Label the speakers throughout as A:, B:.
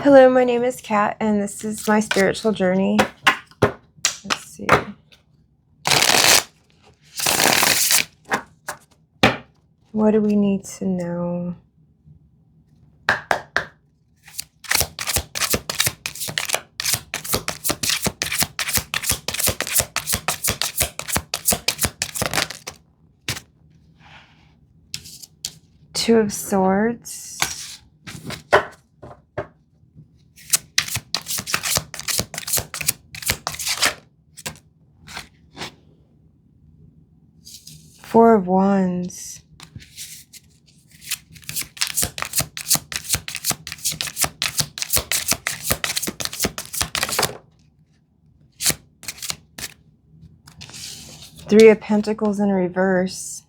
A: Hello, my name is Kat, and this is my spiritual journey. Let's see. What do we need to know? Two of Swords. Four of Wands. Three of Pentacles in reverse.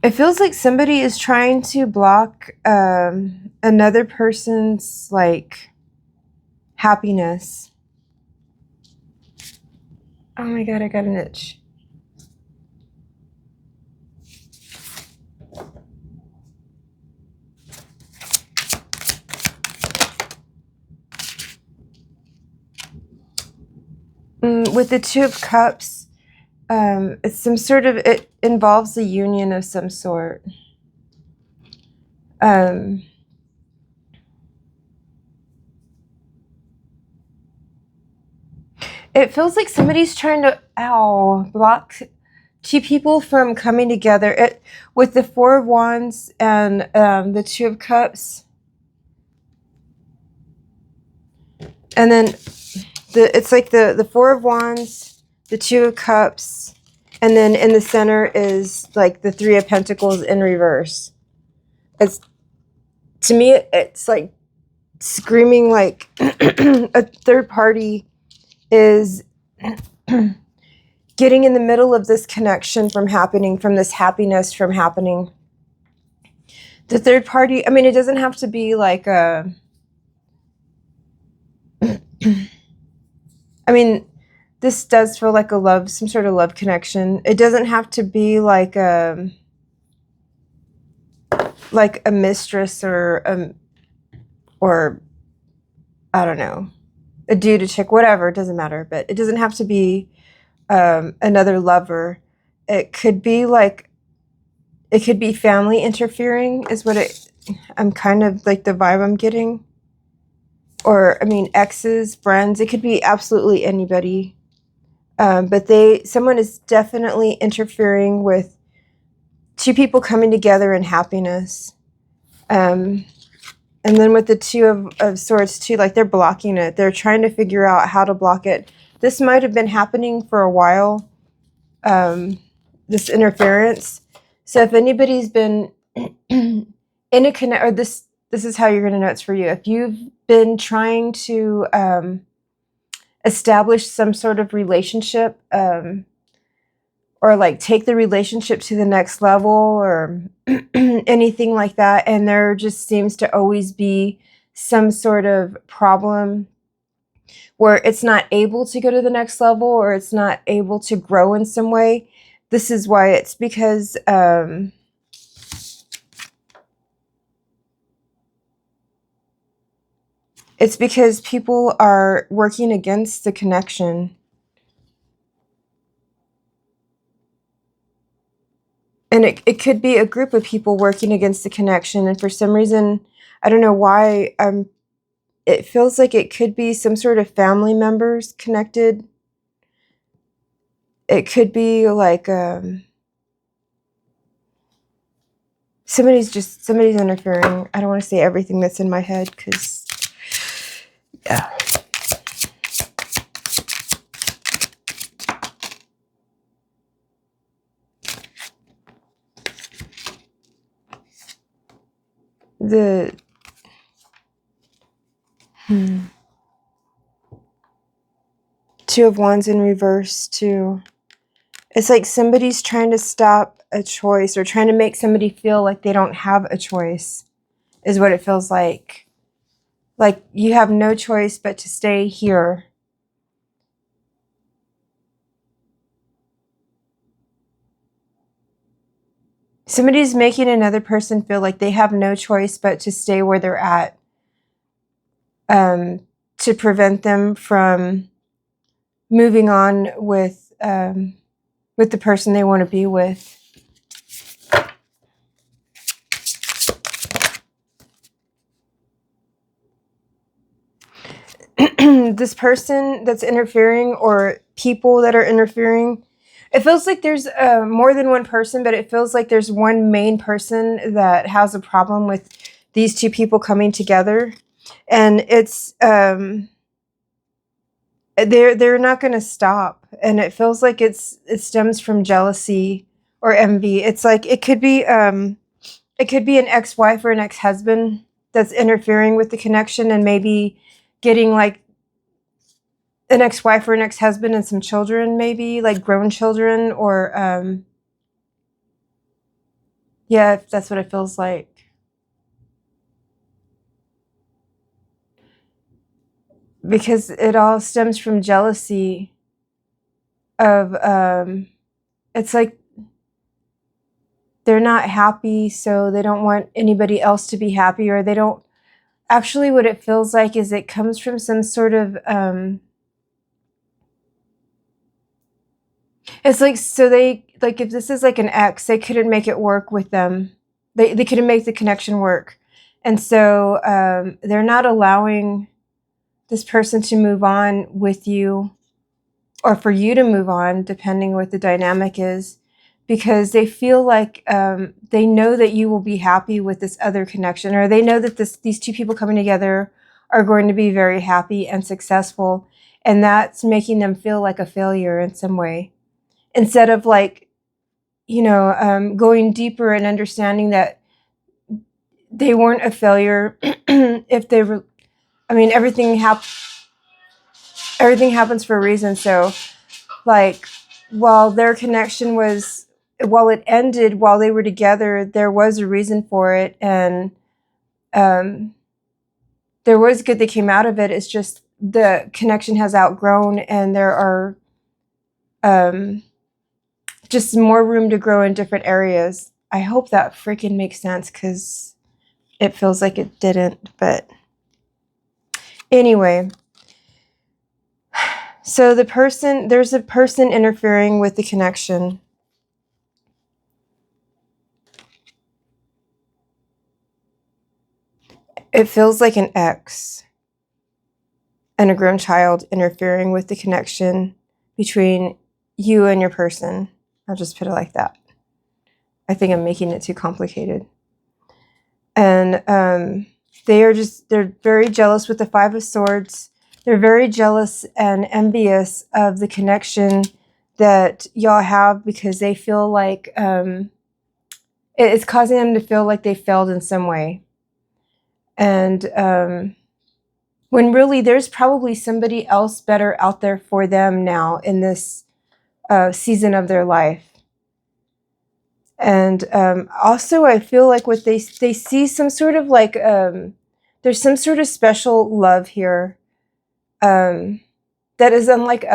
A: It feels like somebody is trying to block another person's happiness. Oh my god, I got an itch. With the Two of Cups, it's some sort of, it involves a union of some sort. It feels like somebody's trying to, block two people from coming together. With the Four of Wands and the Two of Cups. And then it's like the Four of Wands, the Two of Cups, and then in the center is like the Three of Pentacles in reverse. It's, to me, it's like screaming like a third party is getting in the middle of this connection from happening, from this happiness from happening. The third party, I mean, it doesn't have to be like a, I mean, this does feel like a love, some sort of love connection. It doesn't have to be like a mistress or I don't know, a dude, a chick, whatever, it doesn't matter. But it doesn't have to be another lover. It could be like, it could be family interfering is what I'm kind of like the vibe I'm getting. Or, I mean, exes, friends, it could be absolutely anybody. But someone is definitely interfering with two people coming together in happiness. And then with the Two of Swords too, like they're blocking it. They're trying to figure out how to block it. This might have been happening for a while, this interference. So if anybody's been in a connect, or this is how you're going to know it's for you. If you've been trying to establish some sort of relationship, or like take the relationship to the next level, or anything like that, and there just seems to always be some sort of problem where it's not able to go to the next level, or it's not able to grow in some way. This is why. It's because people are working against the connection. And it could be a group of people working against the connection. And for some reason, I don't know why, it feels like it could be some sort of family members connected. It could be like somebody's interfering. I don't want to say everything that's in my head because, yeah. The Two of Wands in reverse too. It's like somebody's trying to stop a choice, or trying to make somebody feel like they don't have a choice, is what it feels like. Like you have no choice but to stay here. Somebody's making another person feel like they have no choice but to stay where they're at, to prevent them from moving on with the person they want to be with. This person that's interfering, or people that are interfering, it feels like there's more than one person, but it feels like there's one main person that has a problem with these two people coming together, and it's they're not going to stop, and it feels like it stems from jealousy or envy. It's like it could be an ex-wife or an ex-husband that's interfering with the connection, and maybe getting like an ex-wife or an ex-husband and some children, maybe like grown children, or yeah, that's what it feels like. Because it all stems from jealousy of it's like they're not happy, so they don't want anybody else to be happy, or they don't actually, what it feels like is it comes from some sort of it's like, so they, like, if this is like an ex, they couldn't make it work with them. They couldn't make the connection work. And so they're not allowing this person to move on with you, or for you to move on, depending what the dynamic is, because they feel like they know that you will be happy with this other connection, or they know that these two people coming together are going to be very happy and successful, and that's making them feel like a failure in some way. Instead of like, going deeper and understanding that they weren't a failure. If they were, I mean, everything happens for a reason. So like, while their connection was, while it ended while they were together, there was a reason for it, and there was good that came out of it. It's just the connection has outgrown, and there are just more room to grow in different areas. I hope that freaking makes sense, because it feels like it didn't. But anyway, so there's a person interfering with the connection. It feels like an ex and a grown child interfering with the connection between you and your person. I'll just put it like that. I think I'm making it too complicated. And they're very jealous with the Five of Swords. They're very jealous and envious of the connection that y'all have, because they feel like it's causing them to feel like they failed in some way. And when really there's probably somebody else better out there for them now in this season of their life. And also, I feel like what they see some sort of like there's some sort of special love here that is unlike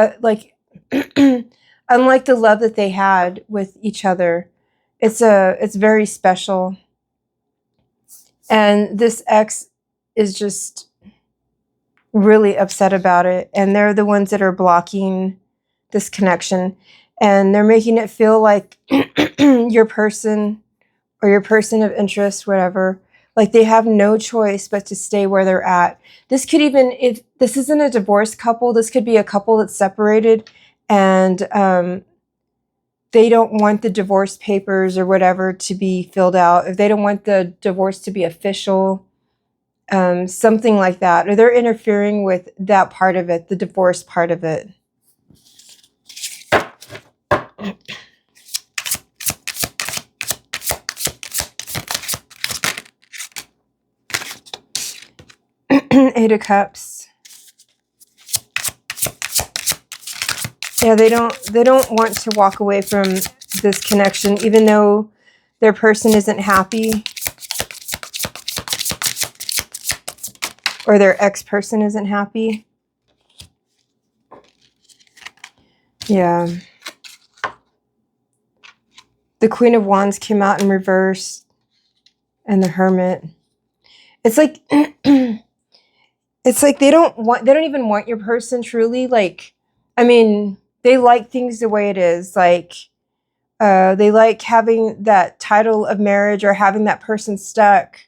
A: unlike the love that they had with each other. It's very special, and this ex is just really upset about it, and they're the ones that are blocking this connection, and they're making it feel like your person, or your person of interest, whatever, like they have no choice but to stay where they're at. This could even, if this isn't a divorced couple, this could be a couple that's separated, and they don't want the divorce papers or whatever to be filled out, if they don't want the divorce to be official, something like that, or they're interfering with that part of it, the divorce part of it. Eight of Cups. Yeah, they don't want to walk away from this connection, even though their person isn't happy, or their ex-person isn't happy. Yeah. The Queen of Wands came out in reverse, and the Hermit. It's like it's like they don't even want your person truly. Like, I mean, they like things the way it is. Like, they like having that title of marriage or having that person stuck.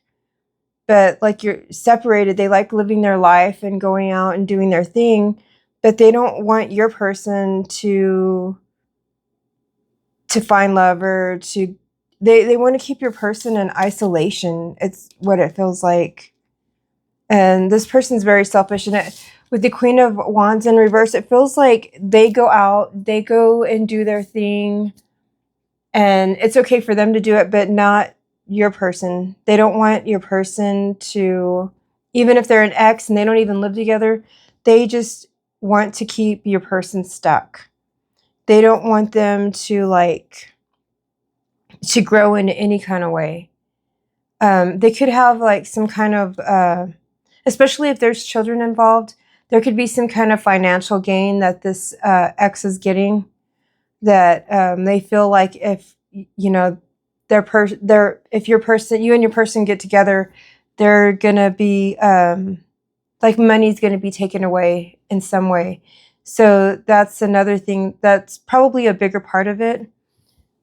A: But like you're separated, they like living their life and going out and doing their thing, but they don't want your person to find love or to they want to keep your person in isolation. It's what it feels like. And this person's very selfish, and with the Queen of Wands in reverse, it feels like they go out, they go and do their thing, and it's okay for them to do it, but not your person. They don't want your person to, even if they're an ex and they don't even live together, they just want to keep your person stuck. They don't want them to to grow in any kind of way. They could have like some kind of, especially if there's children involved, there could be some kind of financial gain that this ex is getting, that they feel like if, you know, if your person, you and your person get together, they're gonna be like money's gonna be taken away in some way. So that's another thing that's probably a bigger part of it.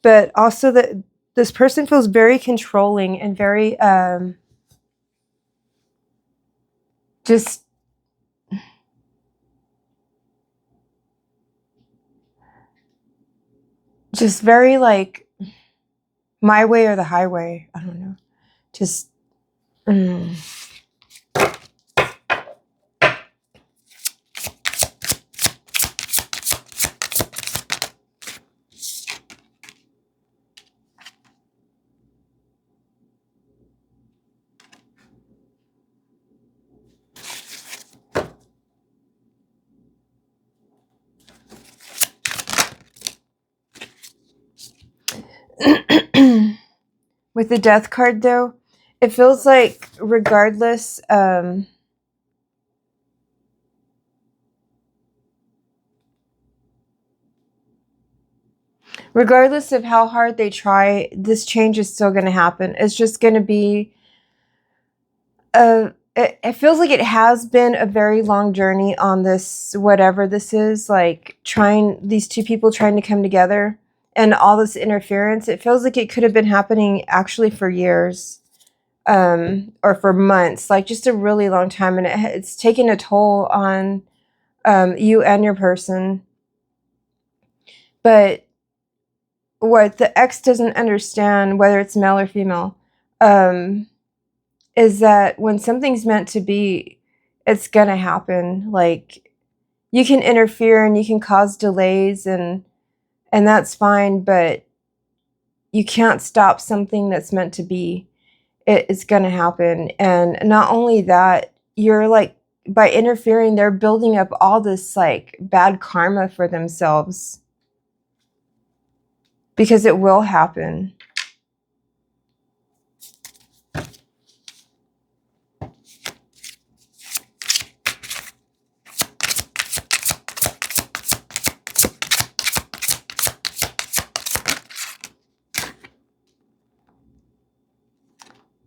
A: But also that this person feels very controlling and very just very like my way or the highway. I don't know. Just with the Death card, though, it feels like regardless, regardless of how hard they try, this change is still going to happen. It's just going to be it feels like it has been a very long journey on this, whatever this is, like these two people trying to come together and all this interference. It feels like it could have been happening actually for years, or for months, like just a really long time. And it's taken a toll on you and your person. But what the ex doesn't understand, whether it's male or female, is that when something's meant to be, it's gonna happen. Like, you can interfere and you can cause delays, and that's fine, but you can't stop something that's meant to be. It's gonna happen. And not only that, you're like, by interfering, they're building up all this like bad karma for themselves, because it will happen.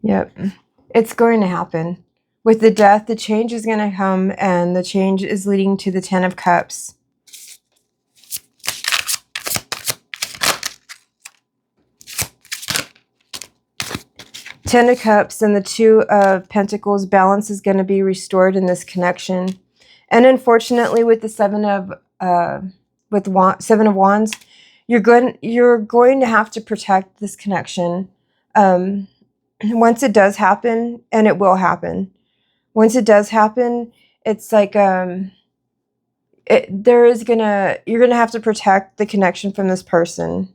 A: Yep. It's going to happen. With the Death, the change is going to come, and the change is leading to the Ten of Cups. Ten of Cups and the Two of Pentacles, balance is going to be restored in this connection. And unfortunately, with the Seven of Wands, you're going to have to protect this connection. Once it does happen, and it will happen. Once it does happen, it's like you're gonna have to protect the connection from this person.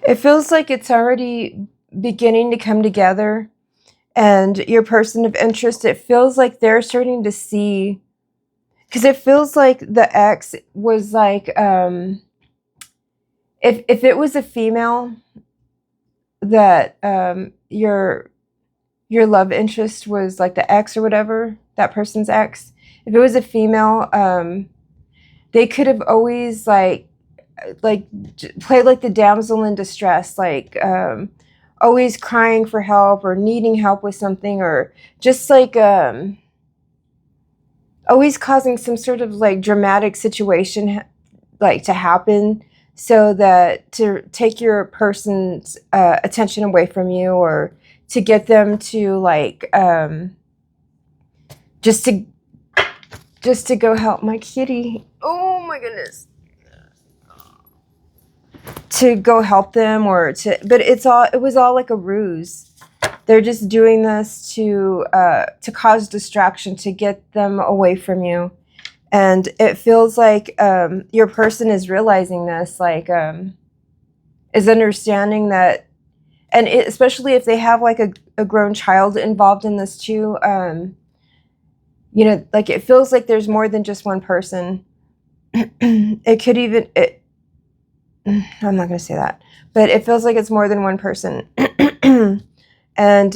A: It feels like it's already beginning to come together. And your person of interest, it feels like they're starting to see, because it feels like the ex was like, if it was a female, that your love interest was like the ex or whatever, that person's ex. If it was a female, they could have always like played like the damsel in distress, like always crying for help or needing help with something, or just like always causing some sort of like dramatic situation like to happen, so that to take your person's attention away from you, or to get them to like just to just to go help my kitty. Oh my goodness. To go help them, or to, but it was all like a ruse. They're just doing this to cause distraction, to get them away from you. And it feels like your person is realizing this, like is understanding that, and especially if they have like a grown child involved in this too. You know, like it feels like there's more than just one person. It could even I'm not going to say that, but it feels like it's more than one person. And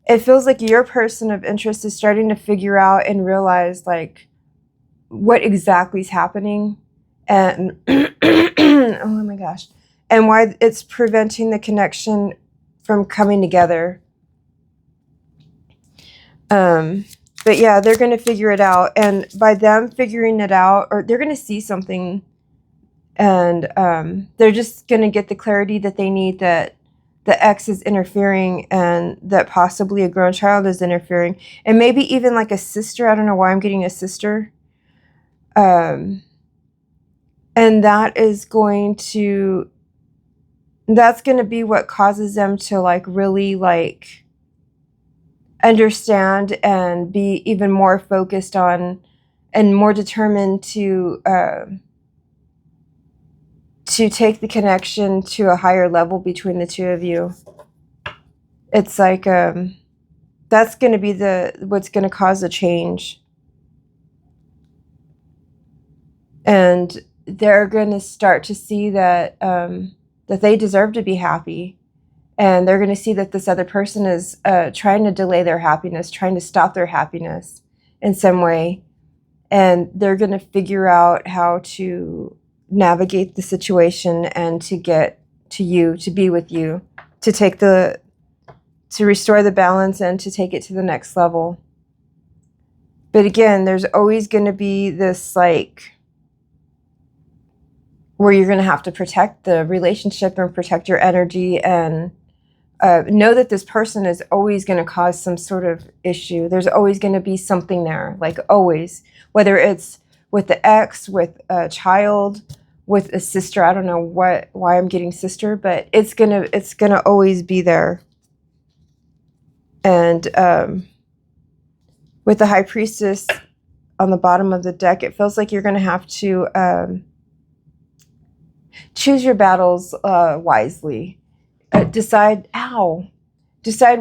A: it feels like your person of interest is starting to figure out and realize like what exactly is happening, and oh my gosh, and why it's preventing the connection from coming together. But yeah, they're going to figure it out, and by them figuring it out, or they're going to see something, and they're just going to get the clarity that they need, that the ex is interfering, and that possibly a grown child is interfering, and maybe even like a sister. I don't know why I'm getting a sister. And that's going to be what causes them to like really like understand and be even more focused on and more determined to take the connection to a higher level between the two of you. It's like that's going to be what's going to cause a change. And they're going to start to see that that they deserve to be happy. And they're going to see that this other person is trying to delay their happiness, trying to stop their happiness in some way. And they're going to figure out how to navigate the situation and to get to you, to be with you, to restore the balance and to take it to the next level. But again, there's always going to be this like where you're going to have to protect the relationship and protect your energy, and know that this person is always going to cause some sort of issue. There's always going to be something there, like always, whether it's with the ex, with a child, with a sister. I don't know why I'm getting sister, but it's gonna always be there. And with the High Priestess on the bottom of the deck, it feels like you're going to have to choose your battles wisely. Decide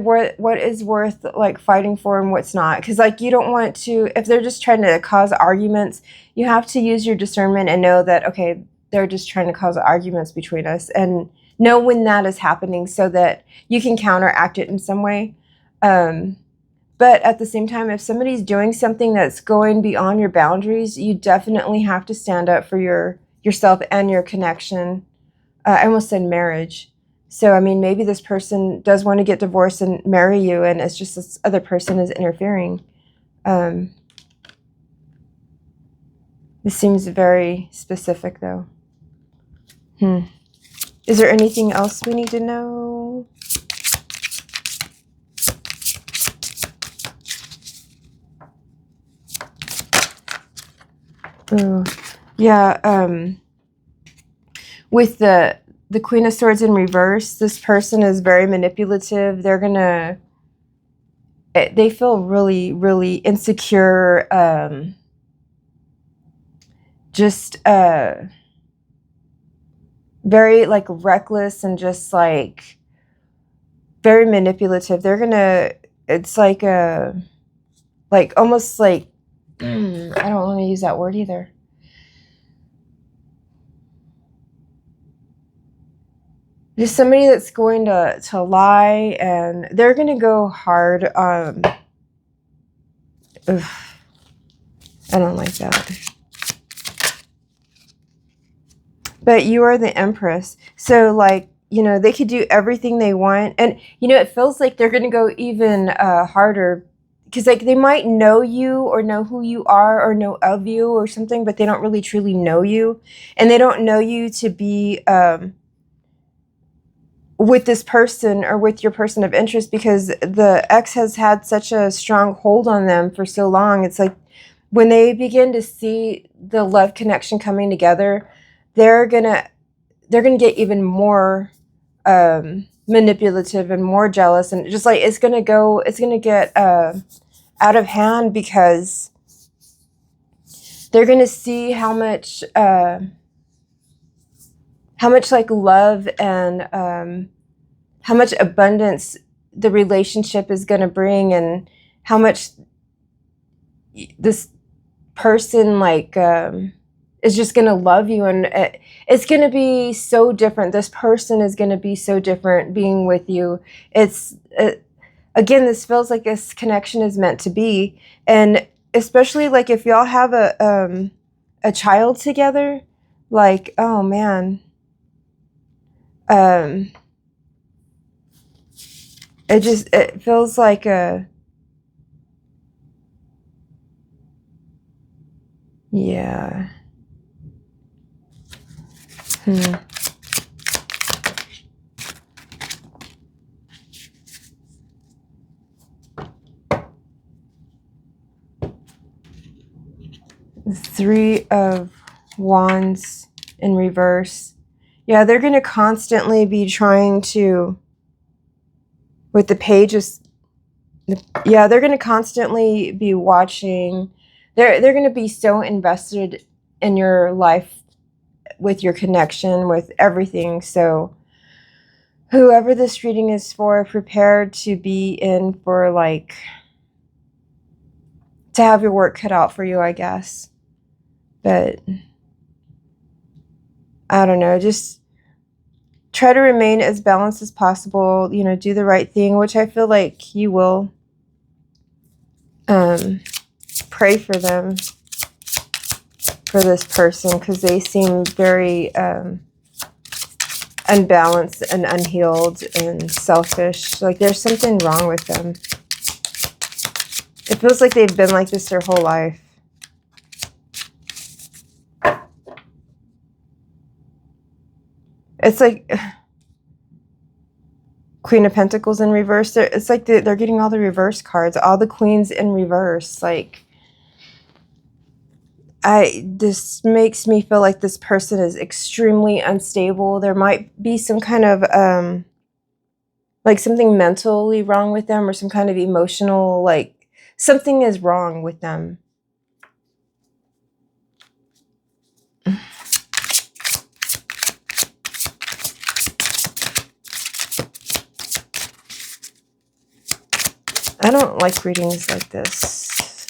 A: what is worth like fighting for and what's not. Because like you don't want to, if they're just trying to cause arguments, you have to use your discernment and know that, okay, they're just trying to cause arguments between us, and know when that is happening so that you can counteract it in some way. But at the same time, if somebody's doing something that's going beyond your boundaries, you definitely have to stand up for yourself and your connection. I almost said marriage. So, I mean, maybe this person does want to get divorced and marry you, and it's just this other person is interfering. This seems very specific, though. Is there anything else we need to know? Oh, yeah. With the Queen of Swords in reverse, this person is very manipulative. They feel really, really insecure. Just very like reckless and just like very manipulative. It's like almost like, I don't want to use that word either. Just somebody that's going to lie, and they're going to go hard. Ugh, I don't like that. But you are the Empress. So, like, they could do everything they want. And, it feels like they're going to go even harder. Because, like, they might know you or know who you are or know of you or something, but they don't really truly know you. And they don't know you to be with this person or with your person of interest, because the ex has had such a strong hold on them for so long. It's like when they begin to see the love connection coming together, they're gonna get even more manipulative and more jealous, and just like it's gonna get out of hand, because they're gonna see how much like love and how much abundance the relationship is going to bring, and how much this person like is just going to love you, and it's going to be so different. This person is going to be so different being with you. It's again, this feels like this connection is meant to be, and especially like if y'all have a child together, like, oh man. It feels like yeah. 3 of Wands in reverse. Yeah, they're going to constantly be trying to, with the pages, yeah, they're going to constantly be watching. They're going to be so invested in your life, with your connection, with everything. So whoever this reading is for, prepare to be in for, like, to have your work cut out for you, I guess. But I don't know, just try to remain as balanced as possible, do the right thing, which I feel like you will. Pray for them, for this person, because they seem very unbalanced and unhealed and selfish. Like there's something wrong with them. It feels like they've been like this their whole life. It's like Queen of Pentacles in reverse. It's like they're getting all the reverse cards, all the queens in reverse. Like, this makes me feel like this person is extremely unstable. There might be some kind of like something mentally wrong with them, or some kind of emotional, like something is wrong with them. I don't like readings like this.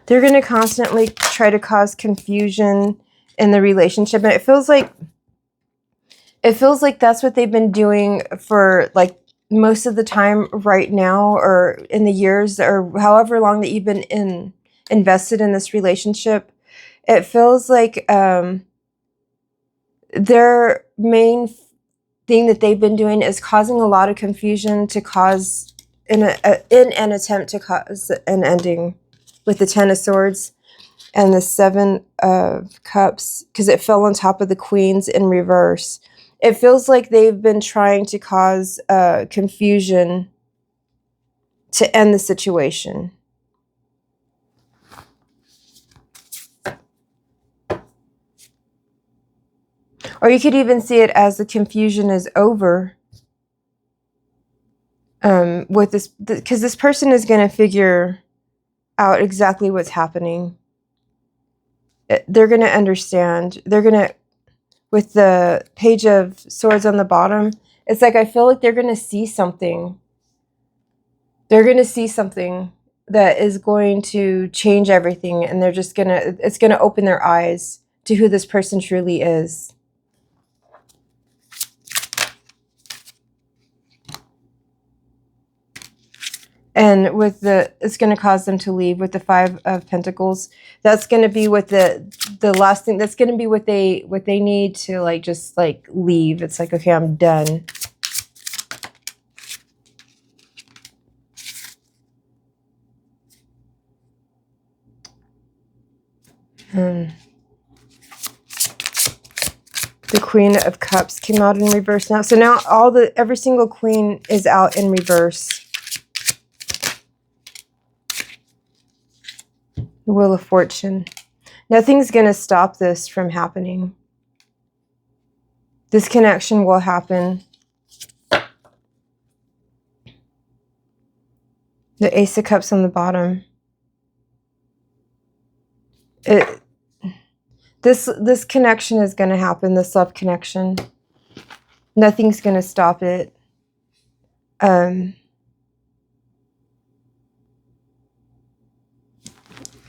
A: They're going to constantly try to cause confusion in the relationship. And it feels like that's what they've been doing for like most of the time right now, or in the years, or however long that you've been invested in this relationship. It feels like their main thing that they've been doing is causing a lot of confusion, to cause in an attempt to cause an ending, with the 10 of Swords and the 7 of Cups, because it fell on top of the Queens in reverse. It feels like they've been trying to cause confusion to end the situation. Or you could even see it as the confusion is over. With this, because this person is going to figure out exactly what's happening. They're going to understand. They're going to, with the Page of Swords on the bottom, it's like I feel like they're going to see something. They're going to see something that is going to change everything, and it's gonna open their eyes to who this person truly is. And it's going to cause them to leave with the Five of Pentacles. That's going to be with the last thing. That's going to be what they need to like just like leave. It's like, okay, I'm done. The Queen of Cups came out in reverse now. So now every single queen is out in reverse. The Wheel of Fortune. Nothing's going to stop this from happening. This connection will happen. The Ace of Cups on the bottom. This connection is going to happen, this love connection. Nothing's going to stop it.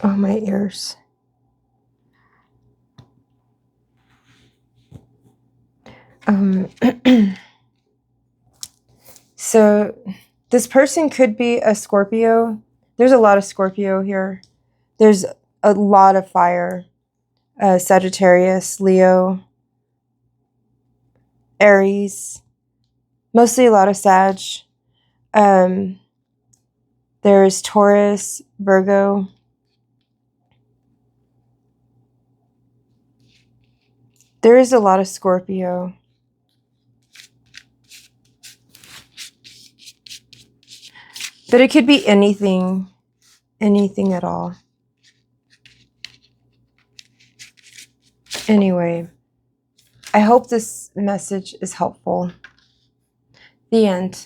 A: Oh, my ears. So this person could be a Scorpio. There's a lot of Scorpio here. There's a lot of fire. Sagittarius, Leo, Aries, mostly a lot of Sag. There's Taurus, Virgo. There is a lot of Scorpio. But it could be anything at all. Anyway, I hope this message is helpful. The end.